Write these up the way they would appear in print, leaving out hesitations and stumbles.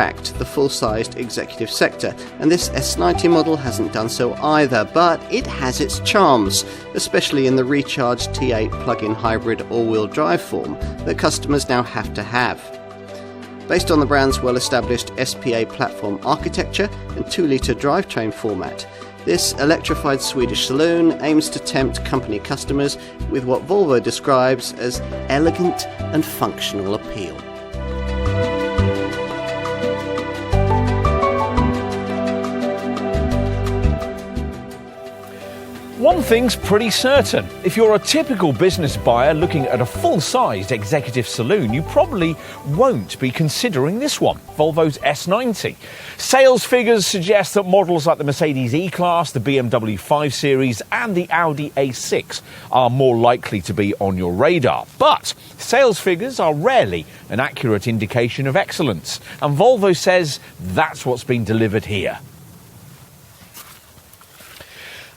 cracked the full-sized executive sector, and this S90 model hasn't done so either, but it has its charms, especially in the recharged T8 plug-in hybrid all-wheel drive form that customers now have to have. Based on the brand's well-established SPA platform architecture and 2-litre drivetrain format, this electrified Swedish saloon aims to tempt company customers with what Volvo describes as elegant and functional appeal. One thing's pretty certain. If you're a typical business buyer looking at a full-sized executive saloon, you probably won't be considering this one, Volvo's S90. Sales figures suggest that models like the Mercedes E-Class, the BMW 5 Series and the Audi A6 are more likely to be on your radar. But sales figures are rarely an accurate indication of excellence, and Volvo says that's what's been delivered here.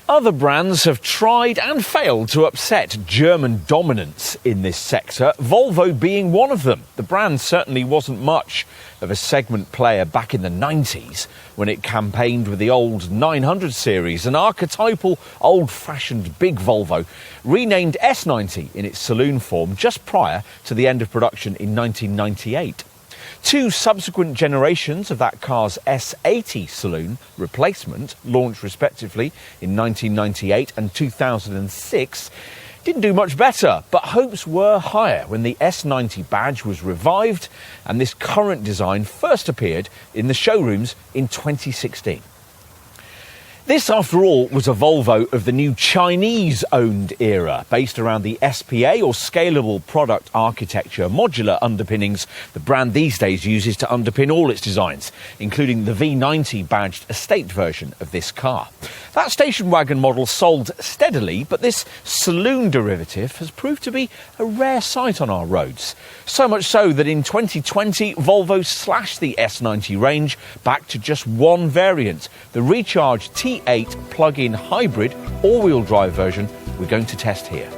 Other brands have tried and failed to upset German dominance in this sector, Volvo being one of them. The brand certainly wasn't much of a segment player back in the 90s when it campaigned with the old 900 series, an archetypal old-fashioned big Volvo, renamed S90 in its saloon form just prior to the end of production in 1998. Two subsequent generations of that car's S80 saloon replacement, launched respectively in 1998 and 2006, didn't do much better, but hopes were higher when the S90 badge was revived and this current design first appeared in the showrooms in 2016. This, after all, was a Volvo of the new Chinese-owned era, based around the SPA or scalable product architecture modular underpinnings the brand these days uses to underpin all its designs, including the V90 badged estate version of this car. That station wagon model sold steadily, but this saloon derivative has proved to be a rare sight on our roads. So much so that in 2020, Volvo slashed the S90 range back to just one variant, the recharged T8 plug-in hybrid all-wheel drive version we're going to test here.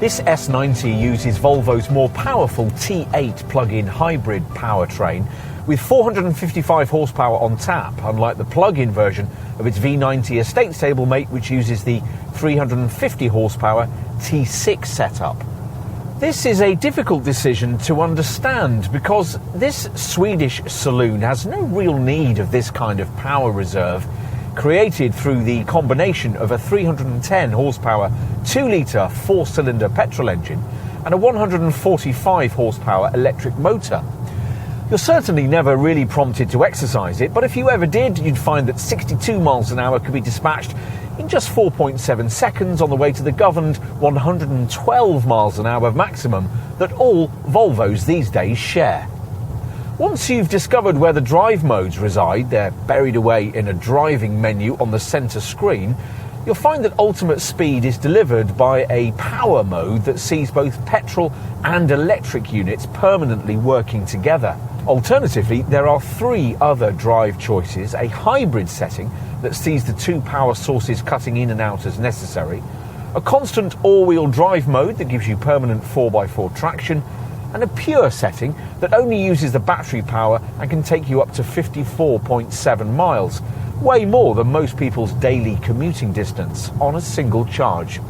This S90 uses Volvo's more powerful T8 plug-in hybrid powertrain with 455 horsepower on tap, unlike the plug-in version of its V90 estate stablemate, which uses the 350 horsepower T6 setup. This is a difficult decision to understand because this Swedish saloon has no real need of this kind of power reserve, created through the combination of a 310 horsepower 2-litre 4-cylinder petrol engine and a 145 horsepower electric motor. You're certainly never really prompted to exercise it, but if you ever did, you'd find that 62 miles an hour could be dispatched in just 4.7 seconds on the way to the governed 112 miles an hour maximum that all Volvos these days share. Once you've discovered where the drive modes reside, they're buried away in a driving menu on the centre screen, you'll find that ultimate speed is delivered by a power mode that sees both petrol and electric units permanently working together. Alternatively, there are three other drive choices: a hybrid setting that sees the two power sources cutting in and out as necessary, a constant all-wheel drive mode that gives you permanent 4x4 traction, and a pure setting that only uses the battery power and can take you up to 54.7 miles, way more than most people's daily commuting distance on a single charge.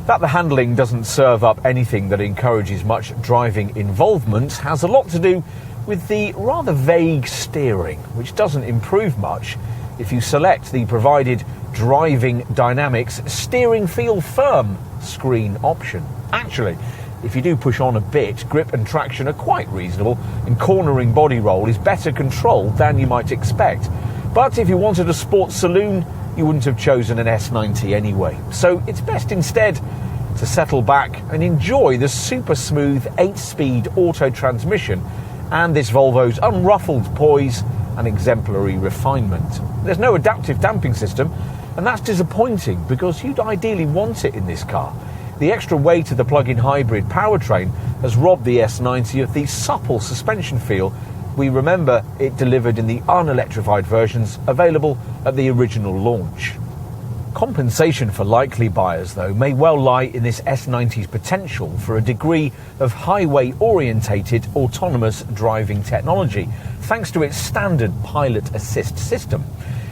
That the handling doesn't serve up anything that encourages much driving involvement has a lot to do with the rather vague steering, which doesn't improve much if you select the provided Driving Dynamics Steering Feel Firm screen option. Actually, if you do push on a bit, grip and traction are quite reasonable, and cornering body roll is better controlled than you might expect. But if you wanted a sports saloon, you wouldn't have chosen an S90 anyway. So it's best instead to settle back and enjoy the super smooth 8-speed auto transmission and this Volvo's unruffled poise and exemplary refinement. There's no adaptive damping system, and that's disappointing because you'd ideally want it in this car. The extra weight of the plug-in hybrid powertrain has robbed the S90 of the supple suspension feel we remember it delivered in the un-electrified versions available at the original launch. Compensation for likely buyers, though, may well lie in this S90's potential for a degree of highway-orientated autonomous driving technology, thanks to its standard pilot assist system.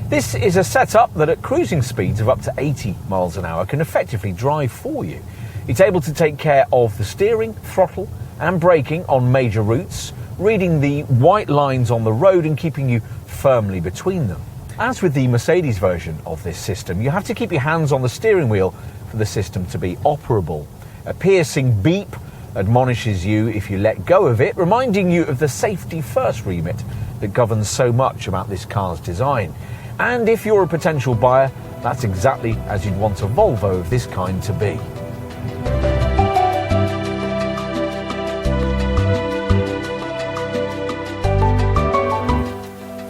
This is a setup that at cruising speeds of up to 80 miles an hour can effectively drive for you. It's able to take care of the steering, throttle and braking on major routes, reading the white lines on the road and keeping you firmly between them. As with the Mercedes version of this system, you have to keep your hands on the steering wheel for the system to be operable. A piercing beep admonishes you if you let go of it, reminding you of the safety first remit that governs so much about this car's design. And if you're a potential buyer, that's exactly as you'd want a Volvo of this kind to be.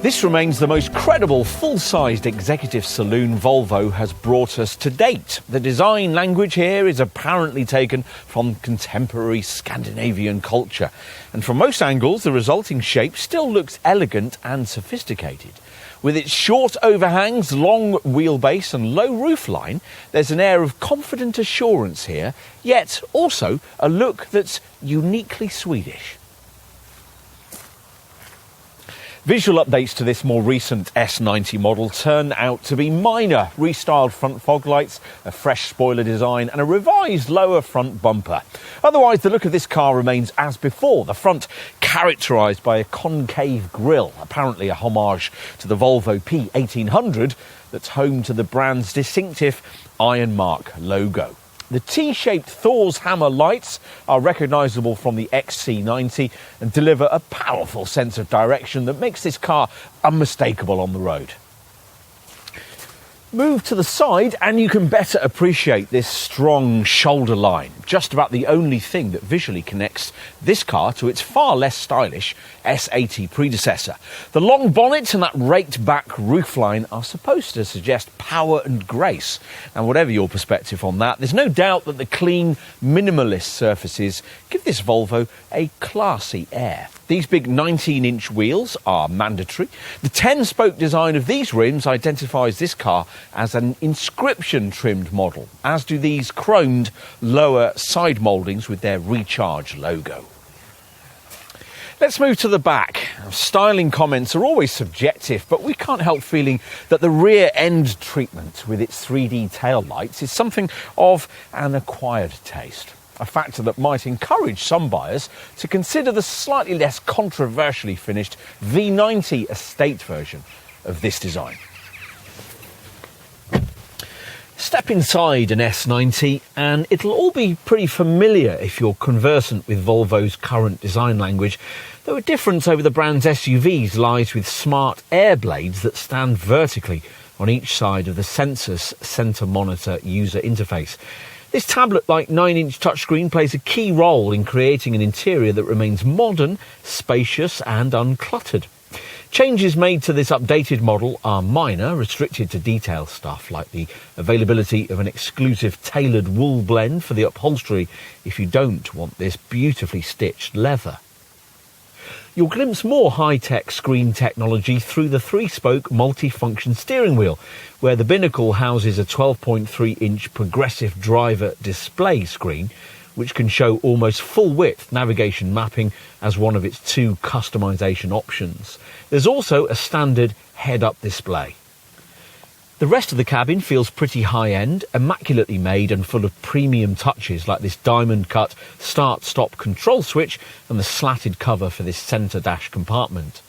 This remains the most credible full-sized executive saloon Volvo has brought us to date. The design language here is apparently taken from contemporary Scandinavian culture, and from most angles the resulting shape still looks elegant and sophisticated. With its short overhangs, long wheelbase and low roofline, there's an air of confident assurance here, yet also a look that's uniquely Swedish. Visual updates to this more recent S90 model turn out to be minor. Restyled front fog lights, a fresh spoiler design and a revised lower front bumper. Otherwise, the look of this car remains as before, the front characterised by a concave grille, apparently a homage to the Volvo P1800 that's home to the brand's distinctive Iron Mark logo. The T-shaped Thor's hammer lights are recognisable from the XC90 and deliver a powerful sense of direction that makes this car unmistakable on the road. Move to the side and you can better appreciate this strong shoulder line, just about the only thing that visually connects this car to its far less stylish S80 predecessor. The long bonnet and that raked back roofline are supposed to suggest power and grace, and whatever your perspective on that, there's no doubt that the clean, minimalist surfaces give this Volvo a classy air. These big 19-inch wheels are mandatory. The 10-spoke design of these rims identifies this car as an inscription-trimmed model, as do these chromed lower side mouldings with their Recharge logo. Let's move to the back. Styling comments are always subjective, but we can't help feeling that the rear end treatment with its 3D tail lights is something of an acquired taste. A factor that might encourage some buyers to consider the slightly less controversially finished V90 estate version of this design. Step inside an S90 and it'll all be pretty familiar if you're conversant with Volvo's current design language, though a difference over the brand's SUVs lies with smart air blades that stand vertically on each side of the Sensus centre monitor user interface. This tablet-like 9-inch touchscreen plays a key role in creating an interior that remains modern, spacious and uncluttered. Changes made to this updated model are minor, restricted to detail stuff like the availability of an exclusive tailored wool blend for the upholstery if you don't want this beautifully stitched leather. You'll glimpse more high-tech screen technology through the 3-spoke multi-function steering wheel, where the binnacle houses a 12.3-inch progressive driver display screen, which can show almost full-width navigation mapping as one of its 2 customisation options. There's also a standard head-up display. The rest of the cabin feels pretty high-end, immaculately made and full of premium touches like this diamond-cut start-stop control switch and the slatted cover for this centre dash compartment.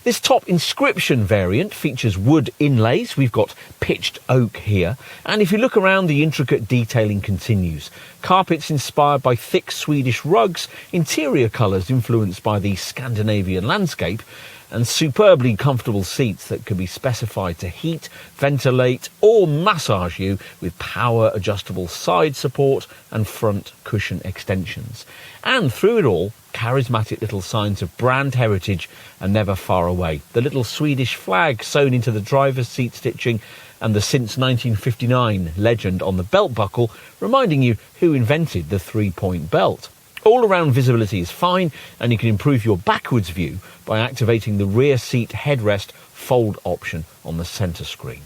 This top inscription variant features wood inlays. We've got pitched oak here, and if you look around, the intricate detailing continues. Carpets inspired by thick Swedish rugs, interior colours influenced by the Scandinavian landscape, and superbly comfortable seats that can be specified to heat, ventilate or massage you with power adjustable side support and front cushion extensions. And through it all, charismatic little signs of brand heritage are never far away. The little Swedish flag sewn into the driver's seat stitching and the since 1959 legend on the belt buckle reminding you who invented the 3-point belt. All-around visibility is fine, and you can improve your backwards view by activating the rear seat headrest fold option on the centre screen.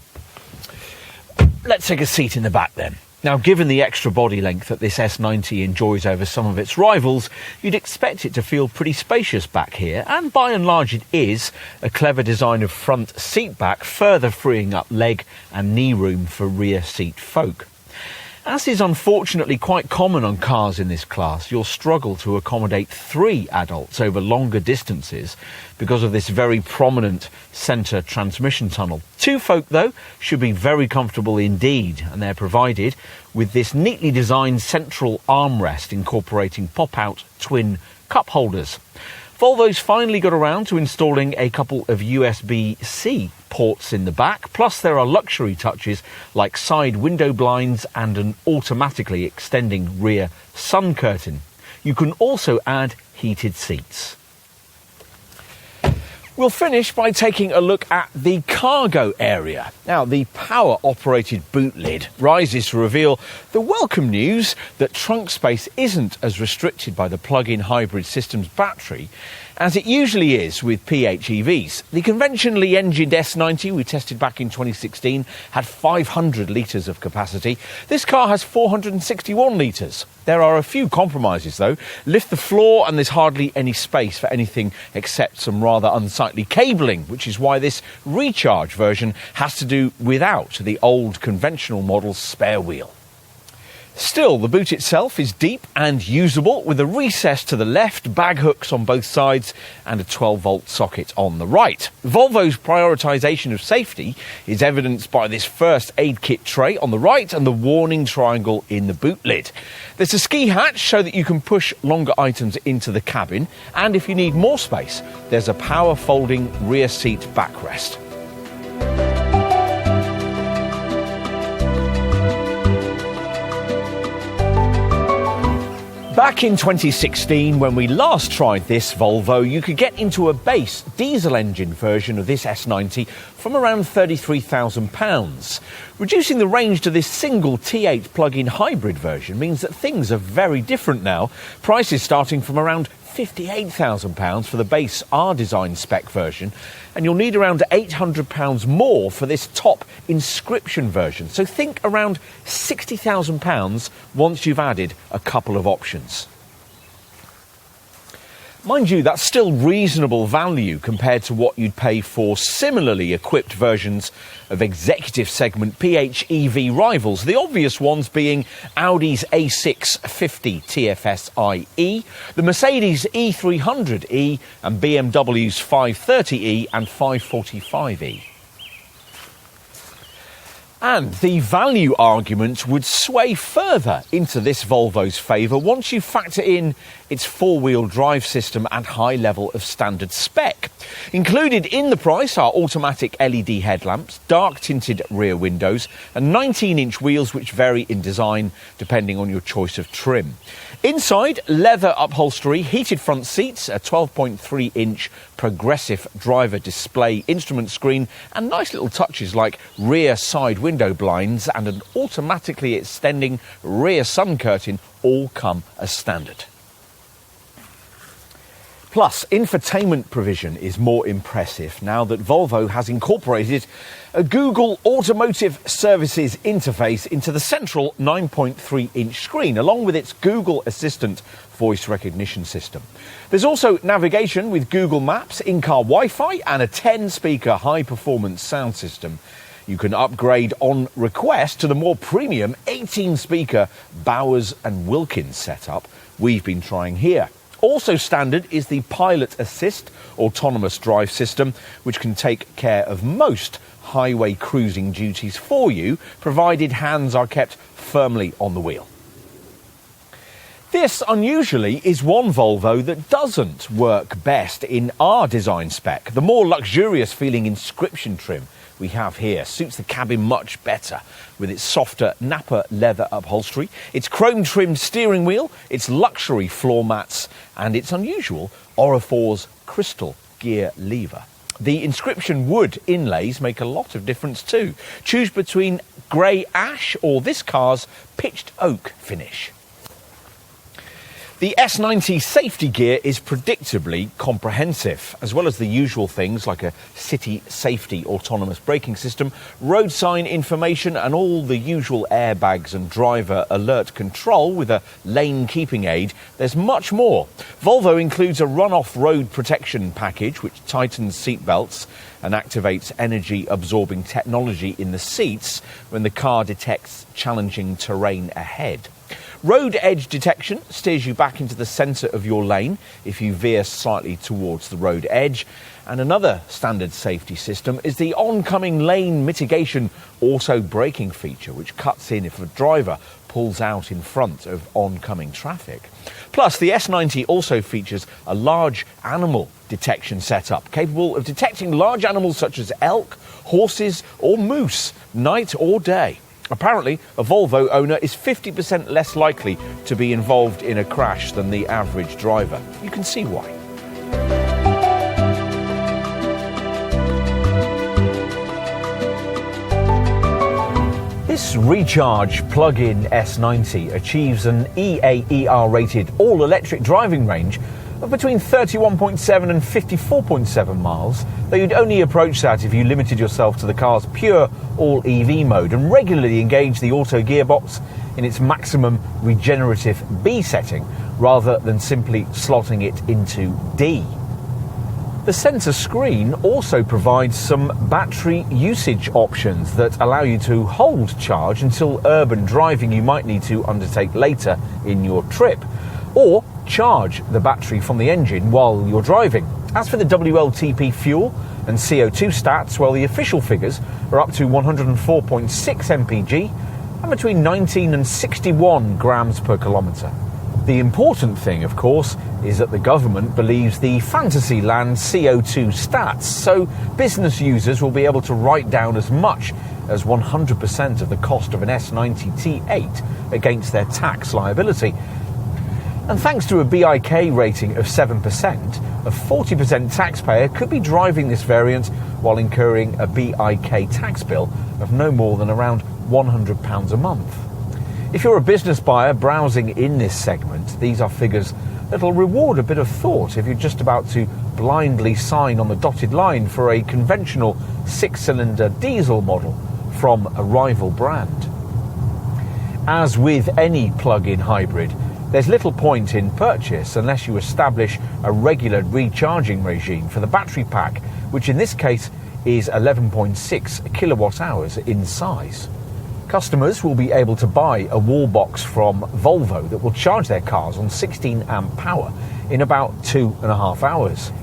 let's take a seat in the back then. Now, given the extra body length that this S90 enjoys over some of its rivals, you'd expect it to feel pretty spacious back here, and by and large it is. A clever design of front seat back, further freeing up leg and knee room for rear seat folk. As is unfortunately quite common on cars in this class, you'll struggle to accommodate 3 adults over longer distances because of this very prominent centre transmission tunnel. 2 folk, though, should be very comfortable indeed, and they're provided with this neatly designed central armrest incorporating pop-out twin cup holders. Volvo's finally got around to installing a couple of USB-C ports in the back, plus there are luxury touches like side window blinds and an automatically extending rear sun curtain. You can also add heated seats. We'll finish by taking a look at the cargo area. Now, the power-operated boot lid rises to reveal the welcome news that trunk space isn't as restricted by the plug-in hybrid system's battery as it usually is with PHEVs. The conventionally engined S90 we tested back in 2016 had 500 litres of capacity. This car has 461 litres. There are a few compromises though. Lift the floor and there's hardly any space for anything except some rather unsightly cabling, which is why this recharge version has to do without the old conventional model's spare wheel. Still, the boot itself is deep and usable, with a recess to the left, bag hooks on both sides and a 12-volt socket on the right. Volvo's prioritisation of safety is evidenced by this first aid kit tray on the right and the warning triangle in the boot lid. There's a ski hatch so that you can push longer items into the cabin, and if you need more space, there's a power folding rear seat backrest. Back in 2016, when we last tried this Volvo, you could get into a base diesel engine version of this S90 from around £33,000. Reducing the range to this single T8 plug-in hybrid version means that things are very different now. Prices starting from around £58,000 for the base R-Design spec version, and you'll need around £800 more for this top inscription version. So think around £60,000 once you've added a couple of options. Mind you, that's still reasonable value compared to what you'd pay for similarly equipped versions of executive segment PHEV rivals, the obvious ones being Audi's A650 TFSI-E, the Mercedes E300E and BMW's 530E and 545E. And the value argument would sway further into this Volvo's favour once you factor in its four-wheel drive system and high level of standard spec. Included in the price are automatic LED headlamps, dark-tinted rear windows and 19-inch wheels which vary in design depending on your choice of trim. Inside, leather upholstery, heated front seats, a 12.3-inch progressive driver display instrument screen and nice little touches like rear side window blinds and an automatically extending rear sun curtain all come as standard. Plus, infotainment provision is more impressive now that Volvo has incorporated a Google Automotive Services interface into the central 9.3-inch screen, along with its Google Assistant voice recognition system. There's also navigation with Google Maps, in-car Wi-Fi and a 10-speaker high-performance sound system. You can upgrade on request to the more premium 18-speaker Bowers and Wilkins setup we've been trying here. Also standard is the Pilot Assist autonomous drive system, which can take care of most highway cruising duties for you, provided hands are kept firmly on the wheel. This, unusually, is one Volvo that doesn't work best in our design spec. The more luxurious feeling inscription trim we have here suits the cabin much better with its softer Napa leather upholstery, its chrome-trimmed steering wheel, its luxury floor mats and its unusual Orifors crystal gear lever. The inscription wood inlays make a lot of difference too. Choose between grey ash or this car's pitched oak finish. The S90 safety gear is predictably comprehensive, as well as the usual things like a city safety autonomous braking system, road sign information and all the usual airbags and driver alert control with a lane keeping aid. There's much more. Volvo includes a run-off road protection package which tightens seat belts and activates energy-absorbing technology in the seats when the car detects challenging terrain ahead. Road edge detection steers you back into the centre of your lane if you veer slightly towards the road edge. And another standard safety system is the oncoming lane mitigation auto braking feature, which cuts in if a driver pulls out in front of oncoming traffic. Plus, the S90 also features a large animal detection setup, capable of detecting large animals such as elk, horses or moose, night or day. Apparently, a Volvo owner is 50% less likely to be involved in a crash than the average driver. You can see why. This Recharge plug-in S90 achieves an EAER-rated all-electric driving range of between 31.7 and 54.7 miles, though you'd only approach that if you limited yourself to the car's pure all-EV mode and regularly engage the auto gearbox in its maximum regenerative B setting, rather than simply slotting it into D. The centre screen also provides some battery usage options that allow you to hold charge until urban driving you might need to undertake later in your trip, or charge the battery from the engine while you're driving. As for the Wltp fuel and CO2 stats, well, the official figures are up to 104.6 mpg and between 19 and 61 grams per kilometre. The important thing, of course, is that the government believes the Fantasyland CO2 stats, so business users will be able to write down as much as 100% of the cost of an S90 T8 against their tax liability. And thanks to a BIK rating of 7%, a 40% taxpayer could be driving this variant while incurring a BIK tax bill of no more than around £100 a month. If you're a business buyer browsing in this segment, these are figures that'll reward a bit of thought if you're just about to blindly sign on the dotted line for a conventional 6-cylinder diesel model from a rival brand. As with any plug-in hybrid, there's little point in purchase unless you establish a regular recharging regime for the battery pack, which in this case is 11.6 kilowatt hours in size. Customers will be able to buy a wall box from Volvo that will charge their cars on 16 amp power in about 2.5 hours.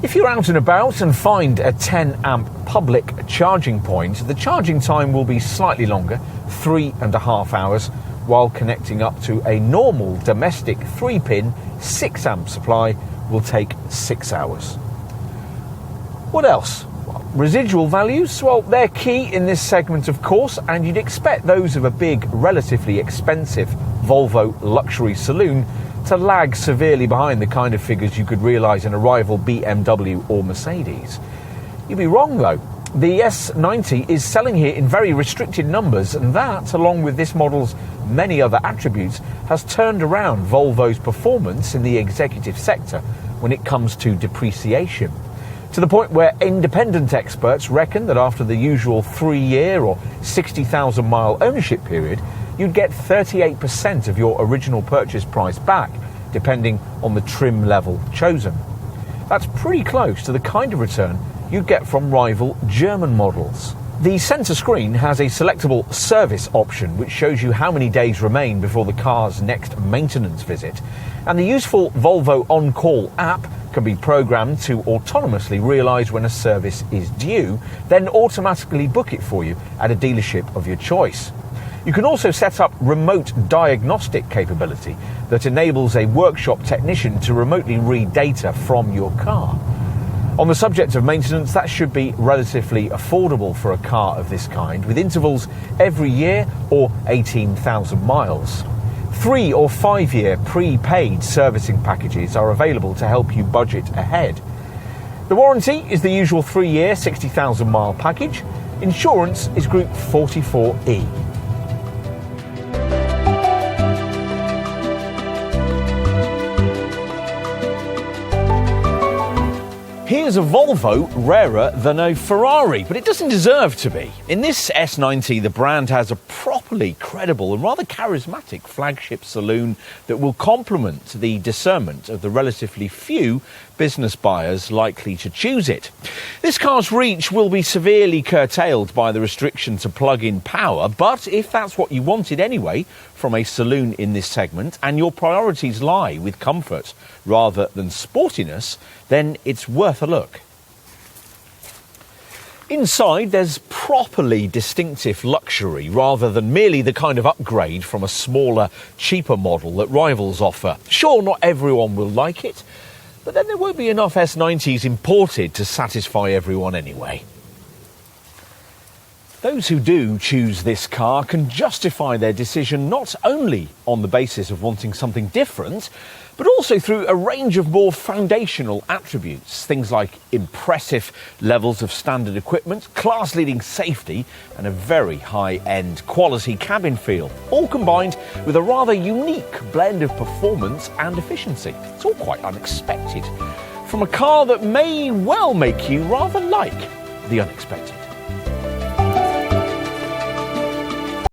If you're out and about and find a 10 amp public charging point, the charging time will be slightly longer, 3.5 hours, while connecting up to a normal domestic 3-pin 6 amp supply will take 6 hours. What else? Residual values, well, they're key in this segment, of course, and you'd expect those of a big, relatively expensive Volvo luxury saloon to lag severely behind the kind of figures you could realise in a rival BMW or Mercedes. You'd be wrong, though. The S90 is selling here in very restricted numbers, and that, along with this model's many other attributes, has turned around Volvo's performance in the executive sector when it comes to depreciation, to the point where independent experts reckon that after the usual 3-year or 60,000 mile ownership period, you'd get 38% of your original purchase price back, depending on the trim level chosen. That's pretty close to the kind of return you'd get from rival German models. The centre screen has a selectable service option which shows you how many days remain before the car's next maintenance visit, and the useful Volvo On Call app can be programmed to autonomously realise when a service is due, then automatically book it for you at a dealership of your choice. You can also set up remote diagnostic capability that enables a workshop technician to remotely read data from your car. On the subject of maintenance, that should be relatively affordable for a car of this kind, with intervals every year or 18,000 miles. 3 or 5 year prepaid servicing packages are available to help you budget ahead. The warranty is the usual 3-year 60,000 mile package. Insurance is Group 44E. Is a Volvo rarer than a Ferrari? But it doesn't deserve to be. In this S90, the brand has a properly credible and rather charismatic flagship saloon that will complement the discernment of the relatively few business buyers likely to choose it. This car's reach will be severely curtailed by the restriction to plug-in power, but if that's what you wanted anyway from a saloon in this segment, and your priorities lie with comfort rather than sportiness, then it's worth a look. Inside, there's properly distinctive luxury rather than merely the kind of upgrade from a smaller, cheaper model that rivals offer. Sure, not everyone will like it, but then there won't be enough S90s imported to satisfy everyone anyway. Those who do choose this car can justify their decision not only on the basis of wanting something different, but also through a range of more foundational attributes, things like impressive levels of standard equipment, class-leading safety, and a very high-end quality cabin feel, all combined with a rather unique blend of performance and efficiency. It's all quite unexpected, from a car that may well make you rather like the unexpected.